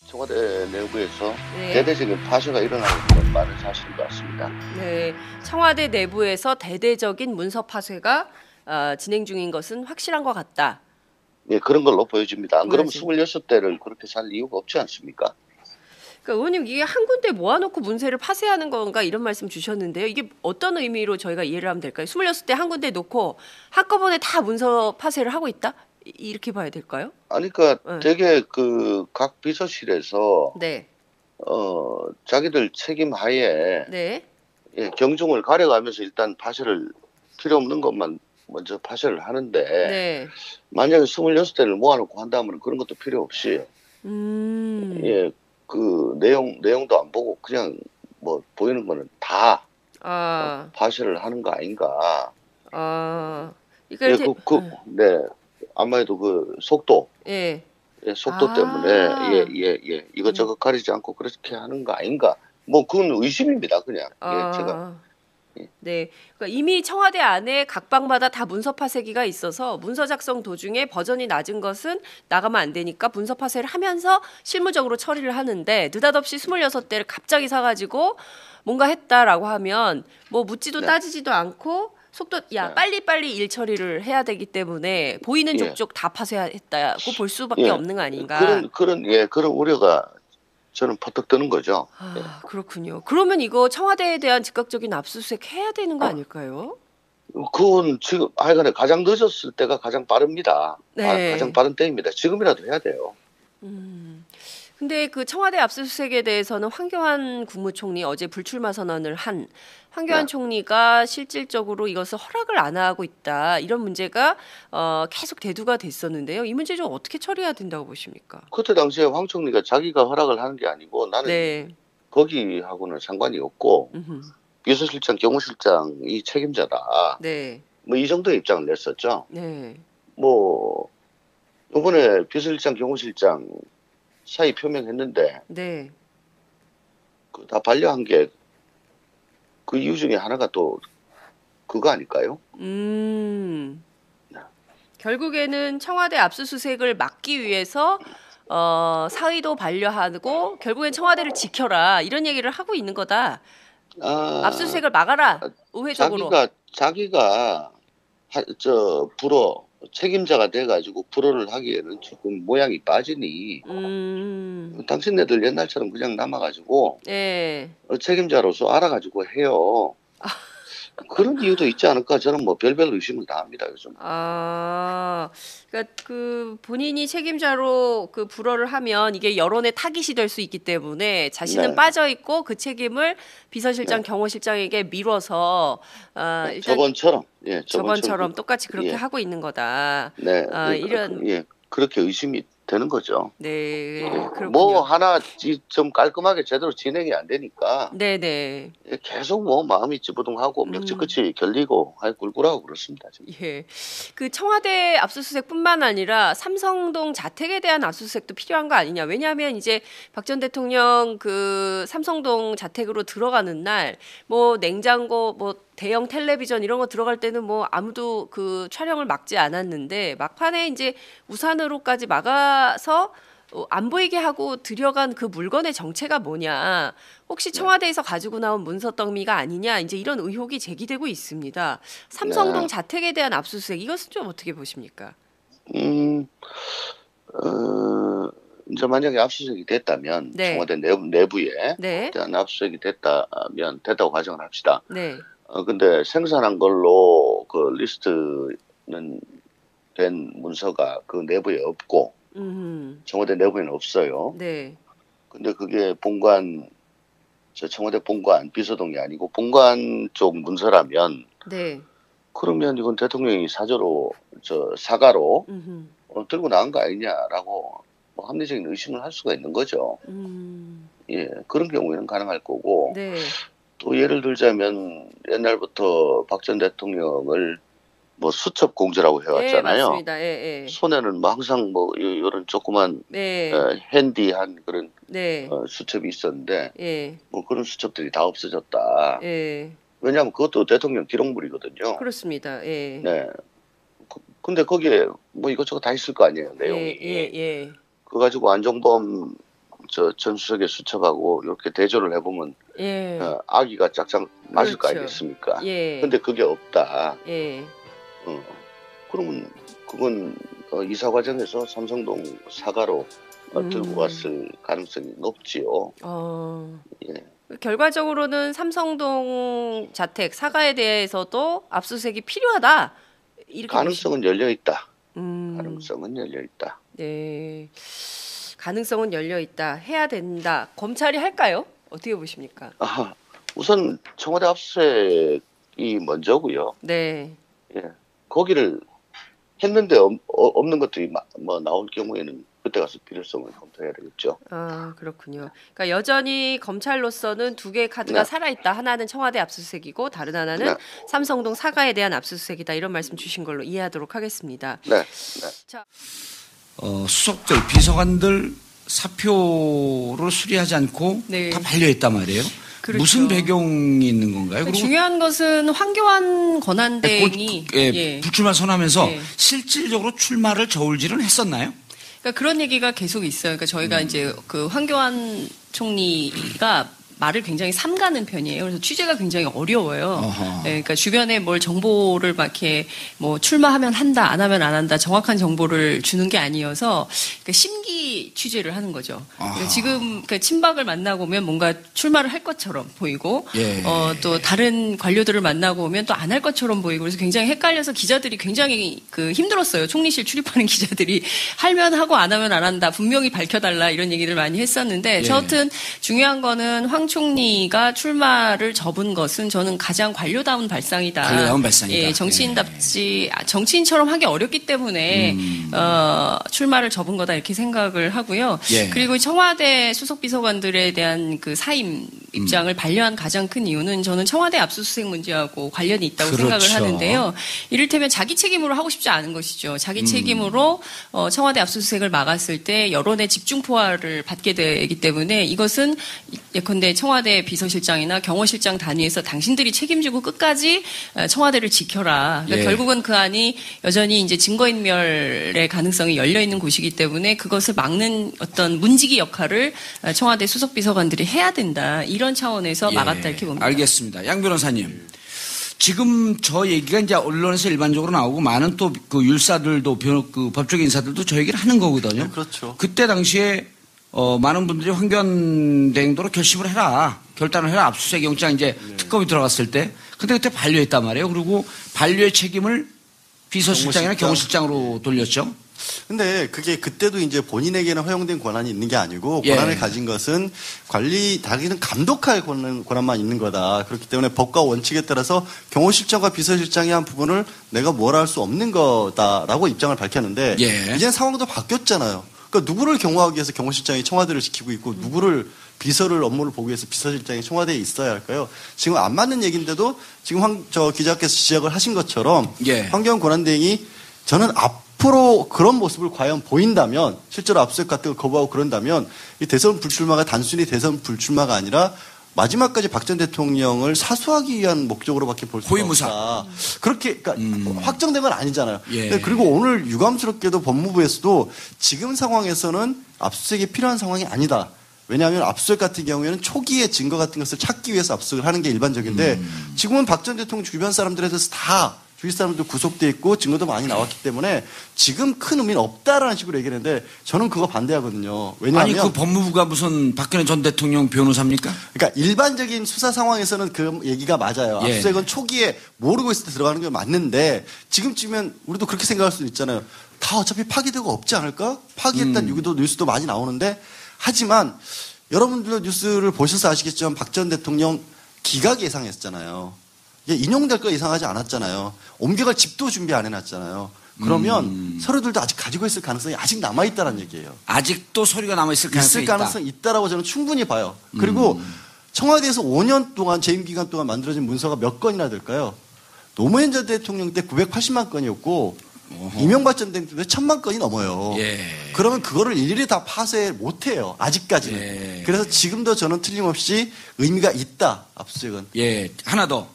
청와대 내부에서 네. 대대적인 파쇄가 일어나고 있는 건 많은 사실인 것 같습니다. 네, 청와대 내부에서 대대적인 문서 파쇄가 진행 중인 것은 확실한 것 같다. 예, 그런 걸로 보여집니다. 안 그러면 보여집니다. 26대를 그렇게 살 이유가 없지 않습니까? 그러니까 의원님 이게 한 군데 모아놓고 문서를 파쇄하는 건가 이런 말씀 주셨는데요. 이게 어떤 의미로 저희가 이해를 하면 될까요? 26대 한 군데 놓고 한꺼번에 다 문서 파쇄를 하고 있다? 이렇게 봐야 될까요? 아니, 그러니까 네. 되게 그 각 비서실에서 네. 자기들 책임 하에 네. 예, 경중을 가려가면서 일단 파쇄를 필요 없는 것만 먼저 파쇄를 하는데 네. 만약에 26대를 모아놓고 한다면 그런 것도 필요 없이 예, 그 내용도 안 보고 그냥 뭐 보이는 거는 다 아, 파쇄를 하는 거 아닌가. 그러니까 예, 네. 아마도 그 속도, 예. 예, 속도 때문에, 음. 이것저것 가리지 않고 그렇게 하는 거 아닌가. 뭐, 그건 의심입니다, 그냥. 예, 제가. 아, 예, 네. 그러니까 이미 청와대 안에 각 방마다 다 문서 파쇄기가 있어서 문서 작성 도중에 버전이 낮은 것은 나가면 안 되니까 문서 파쇄를 하면서 실무적으로 처리를 하는데 느닷없이 26대를 갑자기 사가지고 뭔가 했다라고 하면 뭐 묻지도 네, 따지지도 않고 속도 야 네, 빨리빨리 일 처리를 해야 되기 때문에 보이는 예, 족족 다 파쇄했다고 볼 수밖에 예. 없는 거 아닌가. 그런 우려가 저는 퍼뜩 드는 거죠. 예. 아, 그렇군요. 그러면 이거 청와대에 대한 즉각적인 압수수색 해야 되는 거 아닐까요? 그건 지금, 하여간에 가장 늦었을 때가 가장 빠릅니다. 가장 네. 빠른 때입니다. 지금이라도 해야 돼요. 근데 그 청와대 압수수색에 대해서는 황교안 국무총리 어제 불출마 선언을 한 황교안 네. 총리가 실질적으로 이것을 허락을 안 하고 있다. 이런 문제가 계속 대두가 됐었는데요. 이 문제 좀 어떻게 처리해야 된다고 보십니까? 그때 당시에 황 총리가 자기가 허락을 하는 게 아니고 나는 네. 거기하고는 상관이 없고 음흠. 비서실장, 경호실장이 책임자다. 네. 뭐 이 정도의 입장을 냈었죠. 네. 뭐 이번에 비서실장, 경호실장 사의 표명했는데 네. 그 다 반려한 게 그 이유 중에 하나가 또 그거 아닐까요? 음. 결국에는 청와대 압수수색을 막기 위해서 사의도 반려하고 결국엔 청와대를 지켜라 이런 얘기를 하고 있는 거다. 아, 압수수색을 막아라 우회적으로. 자기가 불어 책임자가 돼가지고 불어를 하기에는 조금 모양이 빠지니 당신네들 옛날처럼 그냥 남아가지고 예. 책임자로서 알아가지고 해요. 그런 이유도 있지 않을까? 저는 뭐 별별 의심을 다 합니다, 요즘. 그러니까 그 본인이 책임자로 그 불어를 하면 이게 여론의 타깃이 될 수 있기 때문에 자신은 네, 빠져 있고 그 책임을 비서실장, 네. 경호실장에게 미뤄서 네, 일단 저번처럼, 예, 저번처럼 저번처럼 똑같이 그렇게 예, 하고 있는 거다. 네, 이런 예, 그렇게 의심이 되는 거죠. 네, 뭐 그렇군요. 하나 좀 깔끔하게 제대로 진행이 안 되니까 네네. 예, 계속 뭐 마음이 찌부둥하고 멱지끝이 결리고 꿀꿀하고 그렇습니다, 지금. 예. 그 청와대 압수수색뿐만 아니라 삼성동 자택에 대한 압수수색도 필요한 거 아니냐. 왜냐하면 이제 박 전 대통령 그 삼성동 자택으로 들어가는 날 뭐 냉장고 뭐 대형 텔레비전 이런 거 들어갈 때는 뭐 아무도 그 촬영을 막지 않았는데 막판에 이제 우산으로까지 막아서 안 보이게 하고 들여간 그 물건의 정체가 뭐냐. 혹시 네, 청와대에서 가지고 나온 문서 더미가 아니냐. 이제 이런 의혹이 제기되고 있습니다. 삼성동 네, 자택에 대한 압수수색 이것은 좀 어떻게 보십니까? 음, 어, 이제 만약에 압수수색이 됐다면 네. 청와대 내부에 네. 대한 압수수색이 됐다고 가정을 합시다. 네. 근데 생산한 걸로 그 리스트는 된 문서가 그 내부에 없고 음. 청와대 내부에는 없어요. 네. 근데 그게 저 청와대 본관 비서동이 아니고 본관 쪽 문서라면 네. 그러면 이건 대통령이 사가로 음. 들고 나간 거 아니냐라고 뭐 합리적인 의심을 할 수가 있는 거죠. 음. 예, 그런 경우에는 가능할 거고 네. 또 예를 들자면 옛날부터 박 전 대통령을 뭐 수첩 공주라고 예, 해왔잖아요. 맞습니다. 예, 예. 손에는 뭐 항상 뭐 이런 조그만 네. 핸디한 그런 네. 수첩이 있었는데 예. 뭐 그런 수첩들이 다 없어졌다. 예. 왜냐하면 그것도 대통령 기록물이거든요. 그렇습니다. 예. 네. 근데 거기에 뭐 이것저것 다 있을 거 아니에요, 예, 예, 내용이. 예. 그거 가지고 안종범 저 전수석에 수첩하고 이렇게 대조를 해보면 예. 아기가 짝짝 맞을 거 그렇죠. 아니겠습니까? 예. 근데 그게 없다. 예. 그러면 그건 이사 과정에서 삼성동 사과로 들고 왔을 가능성이 높지요. 예. 결과적으로는 삼성동 자택 사과에 대해서도 압수수색이 필요하다. 이렇게 가능성은 열려 있다. 가능성은 열려 있다. 네. 가능성은 열려 있다. 해야 된다. 검찰이 할까요? 어떻게 보십니까? 우선 청와대 압수수색이 먼저고요. 네. 예. 거기를 했는데 없는 것들이 뭐 나올 경우에는 그때 가서 필요성을 검토해야 되겠죠. 그렇군요. 그러니까 여전히 검찰로서는 두 개의 카드가 살아있다. 하나는 청와대 압수수색이고 다른 하나는 삼성동 사과에 대한 압수수색이다. 이런 말씀 주신 걸로 이해하도록 하겠습니다. 네. 자, 수석들, 비서관들 사표를 수리하지 않고 다 반려했단 말이에요. 그렇죠. 무슨 배경이 있는 건가요? 그리고 중요한 것은 황교안 권한대행이 불출마 선언하면서 실질적으로 출마를 저울질은 했었나요? 그러니까 그런 얘기가 계속 있어요. 그러니까 저희가 이제 그 황교안 총리가 말을 굉장히 삼가는 편이에요. 그래서 취재가 굉장히 어려워요. 네, 그러니까 주변에 뭘 정보를 막 이렇게 뭐 출마하면 한다, 안 하면 안 한다, 정확한 정보를 주는 게 아니어서 그러니까 심기 취재를 하는 거죠. 그러니까 지금 그러니까 친박을 만나고 오면 뭔가 출마를 할 것처럼 보이고, 또 다른 관료들을 만나고 오면 또 안 할 것처럼 보이고, 그래서 굉장히 헷갈려서 기자들이 굉장히 힘들었어요. 총리실 출입하는 기자들이 하면 하고 안 하면 안 한다, 분명히 밝혀달라 이런 얘기를 많이 했었는데, 저하여튼 중요한 거는 황 총리가 출마를 접은 것은 저는 가장 관료다운 발상이다. 관료다운 발상이다. 예, 정치인답지 정치인처럼 하기 어렵기 때문에 출마를 접은 거다 이렇게 생각을 하고요. 그리고 청와대 수석 비서관들에 대한 그 사임 입장을 반려한 가장 큰 이유는 저는 청와대 압수수색 문제하고 관련이 있다고 생각을 하는데요. 이를테면 자기 책임으로 하고 싶지 않은 것이죠. 자기 책임으로 청와대 압수수색을 막았을 때 여론의 집중포화를 받게 되기 때문에 이것은 예컨대 청와대 비서실장이나 경호실장 단위에서 당신들이 책임지고 끝까지 청와대를 지켜라. 그러니까 결국은 그 안이 여전히 이제 증거인멸의 가능성이 열려 있는 곳이기 때문에 그것을 막는 어떤 문지기 역할을 청와대 수석 비서관들이 해야 된다. 이런 차원에서 막았다 이렇게 봅니다. 알겠습니다. 양 변호사님. 지금 저 얘기가 이제 언론에서 일반적으로 나오고 많은 또 그 율사들도 그 법조계 인사들도 저 얘기를 하는 거거든요. 네, 그렇죠. 그때 당시에 많은 분들이 황교안 대행도로 결심을 해라. 결단을 해라. 압수수색 영장 이제 특검이 들어갔을 때. 근데 그때 반려했단 말이에요. 그리고 반려의 책임을 비서실장이나 경호실장으로 돌렸죠. 근데 그게 그때도 이제 본인에게는 허용된 권한이 있는 게 아니고 권한을 가진 것은 자기는 감독할 권한만 있는 거다. 그렇기 때문에 법과 원칙에 따라서 경호실장과 비서실장이 한 부분을 내가 뭘 할 수 없는 거다라고 입장을 밝혔는데 이제는 상황도 바뀌었잖아요. 그러니까 누구를 경호하기 위해서 경호실장이 청와대를 지키고 있고 누구를 비서를 업무를 보기 위해서 비서실장이 청와대에 있어야 할까요? 지금 안 맞는 얘기인데도 지금 저 기자께서 지적을 하신 것처럼 황교안 권한대행이 저는 앞으로 그런 모습을 과연 보인다면 실제로 압수수색 같은 걸 거부하고 그런다면 이 대선 불출마가 단순히 대선 불출마가 아니라 마지막까지 박 전 대통령을 사수하기 위한 목적으로밖에 볼 수가 없다. 그렇게 그러니까 확정된 건 아니잖아요. 그리고 오늘 유감스럽게도 법무부에서도 지금 상황에서는 압수수색이 필요한 상황이 아니다. 왜냐하면 압수수색 같은 경우에는 초기에 증거 같은 것을 찾기 위해서 압수수색을 하는 게 일반적인데 지금은 박 전 대통령 주변 사람들에 대해서 다 주위 사람도 구속돼 있고 증거도 많이 나왔기 때문에 지금 큰 의미는 없다라는 식으로 얘기했는데 저는 그거 반대하거든요. 왜냐하면 아니 그 법무부가 무슨 박근혜 전 대통령 변호사입니까? 그러니까 일반적인 수사 상황에서는 그 얘기가 맞아요. 압수수색은 초기에 모르고 있을 때 들어가는 게 맞는데 지금쯤이면 우리도 그렇게 생각할 수도 있잖아요. 다 어차피 파기되고 없지 않을까? 파기했다는 뉴스도 많이 나오는데 하지만 여러분들도 뉴스를 보셔서 아시겠지만 박 전 대통령 기각 예상했잖아요. 인용될 거 예상하지 않았잖아요. 옮겨갈 집도 준비 안 해놨잖아요. 그러면 서류들도 아직 가지고 있을 가능성이 아직 남아있다는 얘기예요. 아직도 서류가 남아있을 가능성이 있다라고 저는 충분히 봐요. 그리고 청와대에서 5년 동안 재임 기간 동안 만들어진 문서가 몇 건이나 될까요? 노무현 전 대통령 때 980만 건이었고 이명박 전 대통령 때 1000만 건이 넘어요. 그러면 그거를 일일이 다 파쇄 못해요. 아직까지는. 그래서 지금도 저는 틀림없이 의미가 있다. 압수수색은. 하나 더.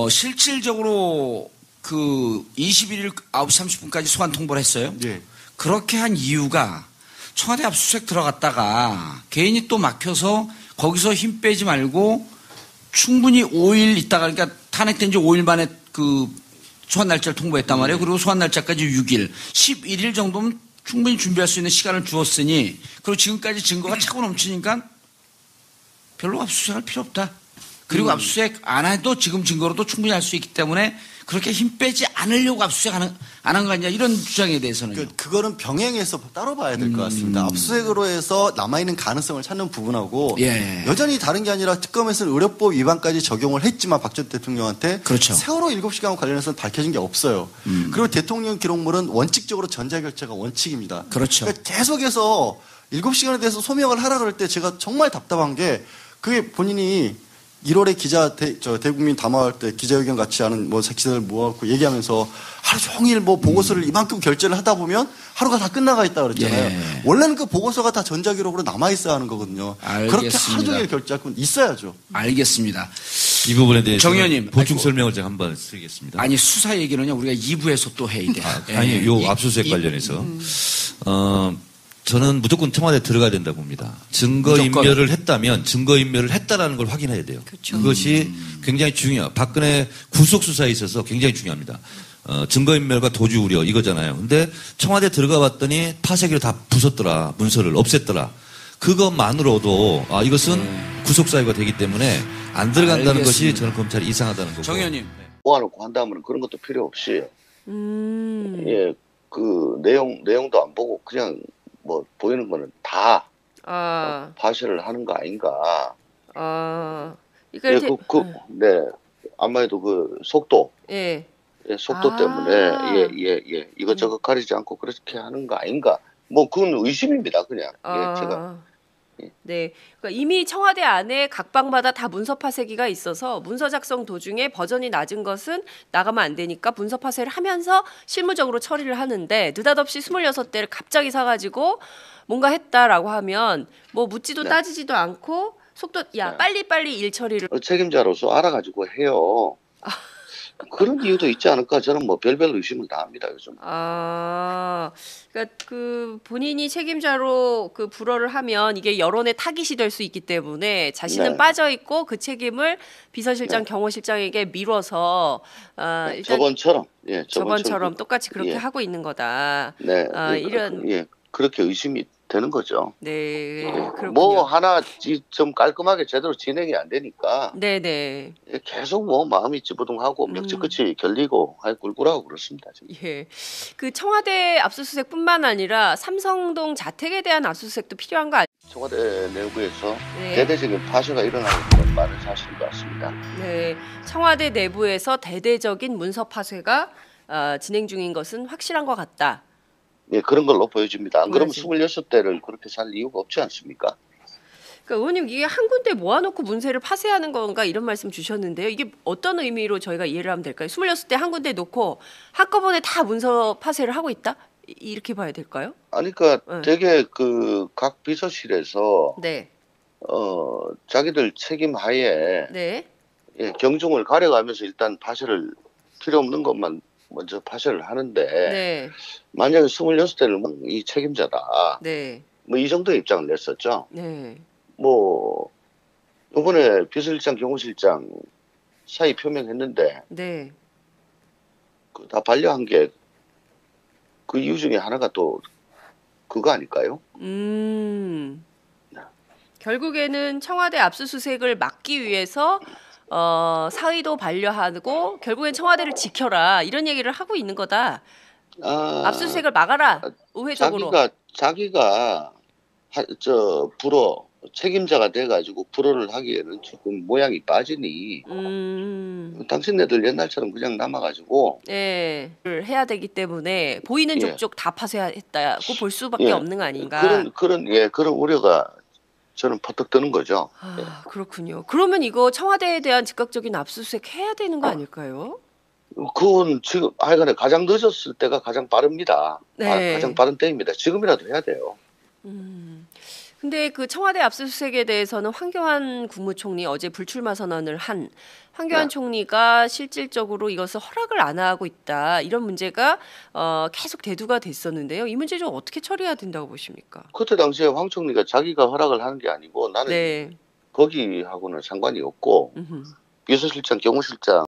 실질적으로 그 21일 9시 30분까지 소환 통보를 했어요. 그렇게 한 이유가 청와대 압수수색 들어갔다가 개인이 또 막혀서 거기서 힘 빼지 말고 충분히 5일 있다가 그러니까 탄핵된 지 5일 만에 그 소환 날짜를 통보했단 말이에요. 그리고 소환 날짜까지 6일, 11일 정도면 충분히 준비할 수 있는 시간을 주었으니 그리고 지금까지 증거가 차고 넘치니까 별로 압수수색할 필요 없다. 그리고 압수수색 안 해도 지금 증거로도 충분히 할 수 있기 때문에 그렇게 힘 빼지 않으려고 압수수색 안 한 거 아니냐 이런 주장에 대해서는 그거는 병행해서 따로 봐야 될 것 같습니다. 압수수색으로 해서 남아있는 가능성을 찾는 부분하고 여전히 다른 게 아니라 특검에서는 의료법 위반까지 적용을 했지만 박 전 대통령한테 그렇죠. 세월호 7시간과 관련해서는 밝혀진 게 없어요. 그리고 대통령 기록물은 원칙적으로 전자결제가 원칙입니다. 그렇죠. 그러니까 계속해서 7시간에 대해서 소명을 하라 그럴 때 제가 정말 답답한 게 그게 본인이 1월에 대국민 담화할 때 기자회견 같이 하는 기자들 모아갖고 얘기하면서 하루 종일 보고서를 이만큼 결제를 하다 보면 하루가 다 끝나가 있다 그랬잖아요. 원래는 그 보고서가 다 전자기록으로 남아있어야 하는 거거든요. 알겠습니다. 그렇게 하루 종일 결제할 건 있어야죠. 알겠습니다. 이 부분에 대해서 정 의원님 보충 설명을 제가 한번 드리겠습니다. 아니 수사 얘기는요 우리가 2부에서 또 해야 돼요. 아니 요 압수수색 관련해서 저는 무조건 청와대 들어가야 된다 봅니다. 증거인멸을 했다면 증거인멸을 했다라는 걸 확인해야 돼요. 그렇죠. 그것이 굉장히 중요해요. 박근혜 구속수사에 있어서 굉장히 중요합니다. 증거인멸과 도주 우려 이거잖아요. 근데 청와대 들어가 봤더니 파쇄기로 다 부쉈더라. 문서를 없앴더라. 그것만으로도 이것은 구속사유가 되기 때문에 안 들어간다는 알겠습니다. 것이 저는 검찰이 이상하다는 거고. 정 의원님. 모아놓고 한다면 그런 것도 필요 없이 그 내용도 안 보고 그냥 보이는 거는 다 파쇄를 하는 거 아닌가. 그러니까 네, 아무래도 그 속도, 속도 때문에 이것저것 가리지 않고 그렇게 하는 거 아닌가. 그건 의심입니다, 그냥. 제가. 네, 그러니까 이미 청와대 안에 각 방마다 다 문서 파쇄기가 있어서 문서 작성 도중에 버전이 낮은 것은 나가면 안 되니까 문서 파쇄를 하면서 실무적으로 처리를 하는데 느닷없이 26대를 갑자기 사가지고 뭔가 했다라고 하면 묻지도 따지지도 않고 속도 빨리빨리 일 처리를 책임자로서 알아가지고 해요. 그런 이유도 있지 않을까? 저는 별별 의심을 다 합니다, 요즘. 그러니까 그 본인이 책임자로 그 불허를 하면 이게 여론의 타깃이 될 수 있기 때문에 자신은 빠져 있고 그 책임을 비서실장, 경호실장에게 미뤄서 일단 저번처럼 똑같이 그렇게 하고 있는 거다. 네, 이런 그렇게 의심이 되는 거죠. 네, 그렇군요. 하나 좀 깔끔하게 제대로 진행이 안 되니까. 네네. 계속 마음이 찌부둥하고 명치끝이 결리고 꿀꿀하고 그렇습니다. 지금. 그 청와대 압수수색뿐만 아니라 삼성동 자택에 대한 압수수색도 필요한 거 아니에요? 청와대 내부에서 대대적인 파쇄가 일어나는 건 많은 사실인 것 같습니다. 네, 청와대 내부에서 대대적인 문서 파쇄가 진행 중인 것은 확실한 것 같다. 네, 그런 걸로 보여집니다. 안 그러면 26대를 그렇게 살 이유가 없지 않습니까? 그러니까 의원님 이게 한 군데 모아놓고 문서를 파쇄하는 건가 이런 말씀 주셨는데요. 이게 어떤 의미로 저희가 이해를 하면 될까요? 26대 한 군데 놓고 한꺼번에 다 문서 파쇄를 하고 있다? 이렇게 봐야 될까요? 아니, 그러니까 되게 각 비서실에서 자기들 책임 하에 경중을 가려가면서 일단 파쇄를 필요 없는 것만 먼저 파쇄를 하는데 만약에 26대를 이 책임자다. 이 정도의 입장을 냈었죠. 이번에 비서실장, 경호실장 사의 표명했는데 다 반려한 게 그 이유 중에 하나가 또 그거 아닐까요? 결국에는 청와대 압수수색을 막기 위해서 사의도 반려하고 결국엔 청와대를 지켜라 이런 얘기를 하고 있는 거다. 압수수색을 막아라. 우회적으로. 자기가 책임자가 돼가지고 불허를 하기에는 조금 모양이 빠지니 당신네들 옛날처럼 그냥 남아가지고 해야 되기 때문에 보이는 족족 다 파쇄했다고 볼 수밖에 없는 거 아닌가. 그런 우려가 저는 퍼뜩 뜨는 거죠. 그렇군요. 그러면 이거 청와대에 대한 즉각적인 압수수색 해야 되는 거 아닐까요? 그건 지금 하여간에 가장 늦었을 때가 가장 빠릅니다. 가장 빠른 때입니다. 지금이라도 해야 돼요. 근데 그 청와대 압수수색에 대해서는 황교안 국무총리 어제 불출마 선언을 한 황교안 총리가 실질적으로 이것을 허락을 안 하고 있다. 이런 문제가 계속 대두가 됐었는데요. 이 문제 좀 어떻게 처리해야 된다고 보십니까? 그때 당시에 황 총리가 자기가 허락을 하는 게 아니고 나는 거기하고는 상관이 없고 비서실장, 경호실장